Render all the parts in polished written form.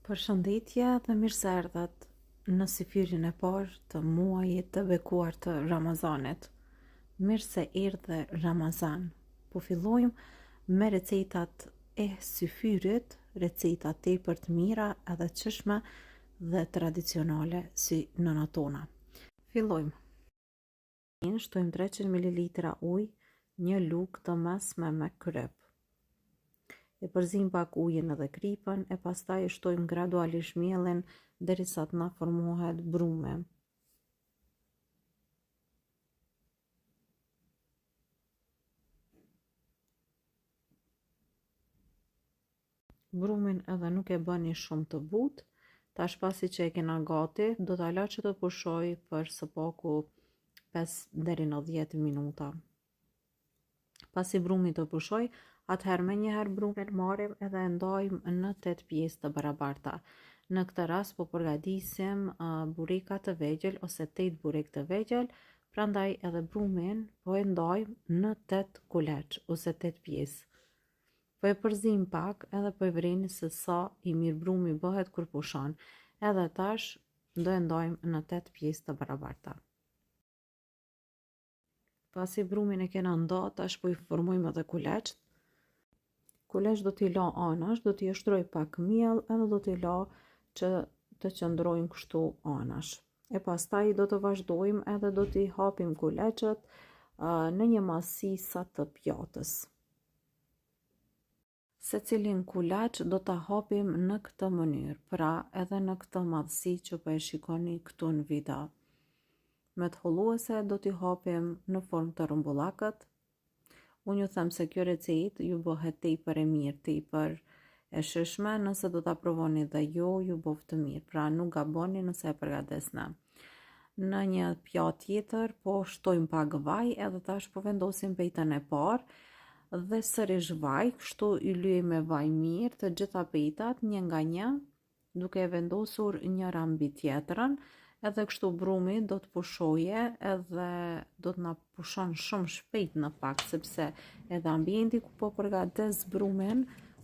Përshëndetje dhe mirë se erdhët në syfyrin e parë të muajit të bekuar të Ramazanit. Mirë se erdhe Ramazan. Po fillojmë me recetat e syfyrit, receta tepër të mira edhe të shishme dhe tradicionale si nëna tona. Fillojmë. Shtojmë 300 ml ujë, një lugë të mesme me kryp. E përzim pak ujin edhe kripën, e pastaj e shtojmë gradualisht mielin derisa të na formohet brume. Brumin edhe nuk e bëni shumë të butë. Tash pasi që e kena gati, do ta la që të pushoj për së paku 5 deri në 10 minuta. Pasi brumi të pushoj, atëherë me njëherë brumin marrim edhe e ndajmë në 8 pjesë të barabarta. Në këtë rast po përgatisim bureka të vegjël ose 8 burek të vegjël, prandaj edhe brumin po e ndajmë në 8 kuleç ose 8 pjesë. Po e përzim pak edhe po e vreni se sa i mirë brumi bëhet kur pushon. Edhe tash do e ndajmë në 8 pjesë të barabarta. Pasi brumin e kena nda, tash po i formojmë edhe kuleçt. Kuleç do t'i la anash, do t'i shtroj pak miell edhe do t'i la që të qëndrojnë kështu anash. E pastaj do të vazhdojmë edhe do t'i hapim kuleçet në një masi sa të pjatës. Secilin kuleç do ta hapim në këtë mënyrë, pra edhe në këtë madhësi që po e shikoni këtu në video. Me të holluese do t'i hapim në formë të rrumbullakët. Unë ju them se kjo recetë ju bëhet tepër e mirë, tepër e shishme, nëse do ta provoni dhe ju bëf të mirë. Pra nuk gaboni nëse e përgatesni. Në një pjatë tjetër po shtojmë pak vaj edhe tash po vendosim pejtën e parë dhe sërish vaj, kështu i lyejmë me vaj mirë të gjitha pejtat një nga një, duke e vendosur njëra mbi tjetrën. Edhe kështu brumi do të pushoje edhe do të na pushon shumë shpejt në fakt, sepse edhe ambienti ku po përgates brumin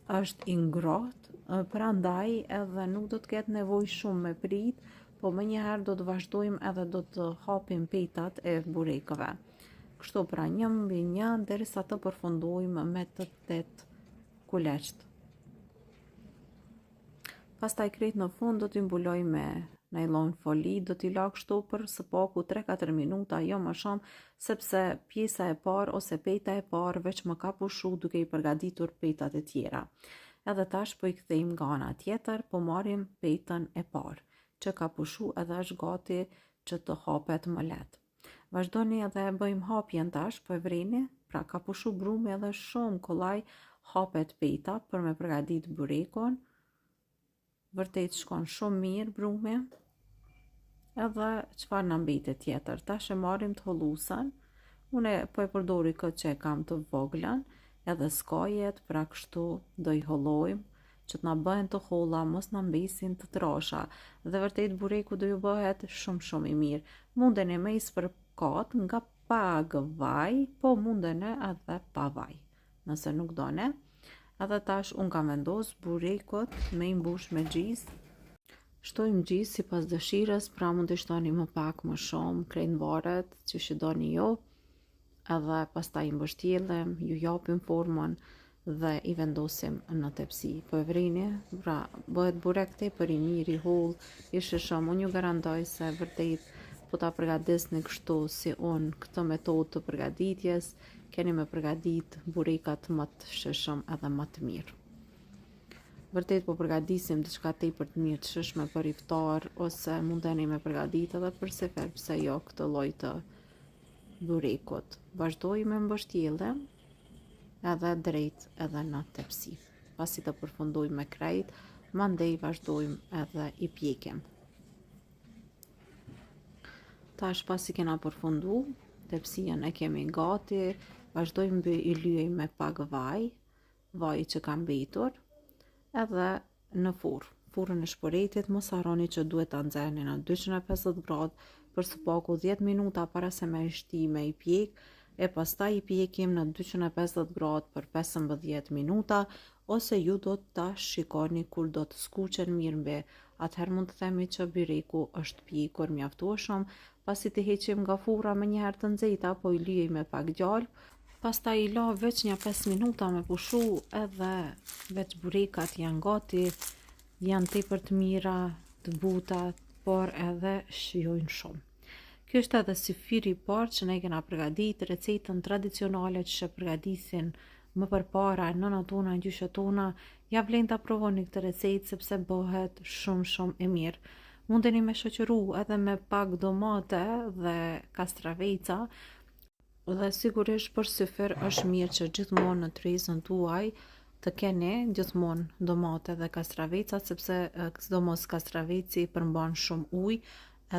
është i ngrohtë, prandaj edhe nuk do të ketë nevojë shumë me prit, po më njëherë do të vazhdojmë edhe do të hapim pejtat e burekëve. Kështu pra një mbi një derisa të përfundojmë me të 8 kuleçt. Pastaj krejt në fund do t'i mbuloj me nylon foli, do t'i la kështu për së paku 3-4 minuta, jo më shumë, sepse pjesa e parë ose pejta e parë veç më ka pushu duke i përgatitur pejtat e tjera. Edhe tash po i kthejmë nga ana tjetër, po marrim pejtën e parë, që ka pushu edhe është gati që të hapet më lehtë. Vazhdoni edhe bëjmë hapjen tash, po e vreni, pra ka pushu brumi edhe shumë kollaj hapet pejta për me përgatit burekun. Vërtet shkon shumë mirë brumi. Edhe çfarë na mbetet tjetër, tash e marrim të holluesen. Unë po e përdori këtë që e kam të voglën, edhe skajet, pra kështu do i hollojmë që të na bëhen të holla, mos na mbesin të trasha. Dhe vërtet bureku do ju bëhet shumë i mirë. Mundeni me i spërkat nga pak vaj, po mundeni edhe pa vaj, nëse nuk doni. Edhe tash unë kam vendos burekut me i mbush me gjizë. Shtojmë gjizë sipas dëshirës, pra mund të shtoni më pak më shumë, krejt varet që shi doni ju. Edhe pastaj i mbështjellim, ju japim formën dhe i vendosim në tepsi. Po e vreni, pra bëhet burek tepër i mirë, i holl, i shishëm. Unë ju garantoj se vërtet po ta përgatisni kështu si unë këtë metodë të përgatitjes, keni me përgatit burekat më të shishëm edhe më të mirë. Vërtet po përgatisim diçka tepër të mirë të shishme për iftar, ose mundeni me përgatit edhe për sefer, pse jo këtë lloj të burekut. Vazhdoj me mbështjellje edhe drejt edhe në tepsi. Pasi të përfundojmë me krejt, mandej vazhdojmë edhe i pjekim. Tash pasi kena përfundu, tepsien e kemi gati, vazhdojmë i lyejmë me pak vaj që ka mbetur, edhe në furrë. Furrën e shporetit mos harroni që duhet ta nxjerrni në 250 gradë për së paku 10 minuta para se me i shti me i pjek, e pastaj i pjekim në 250 gradë për 15 minuta, ose ju do ta shikoni kur do të skuqen mirë mbi. Atëherë mund të themi që byreku është pjekur mjaftueshëm, pasi të heqim nga furra me një herë të nxehta, po i lyej me pak djalë, pastaj i la veç një 5 minuta me pushu, edhe veç burekat janë gati, janë tepër të mira, të buta, por edhe shijojnë shumë. Kjo është edhe syfiri i parë që ne kena përgatitur recetën tradicionale që përgatisin më përpara nënat tona, gjyshet tona. Ja vlen ta provoni këtë recetë sepse bëhet shumë e mirë. Mundeni me shoqëru edhe me pak domate dhe kastraveca, dhe sigurisht për syfir është mirë që gjithmonë në tryezën tuaj të keni gjithmonë domate dhe kastraveca, sepse sidomos kastraveci përmban shumë ujë,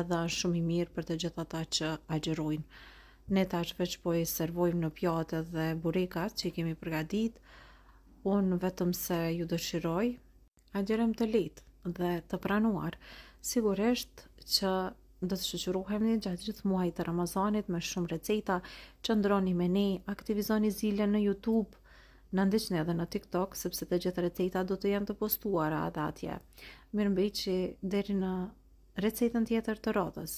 edhe është shumë i mirë për të gjithë ata që agjerojnë. Ne tash veç po i servojmë në pjatë dhe burekat që i kemi përgatit. Unë vetëm se ju dëshiroj agjerim të lehtë dhe të pranuar. Sigurisht që do të shoqërohemi gjatë gjithë muajit të Ramazanit me shumë receta. Qëndroni me ne, aktivizoni zilën në YouTube, na ndiqni edhe në TikTok, sepse të gjithë recetat do të jenë të postuara edhe atje. Mirëmbëjtje deri në recetën tjetër të radhës.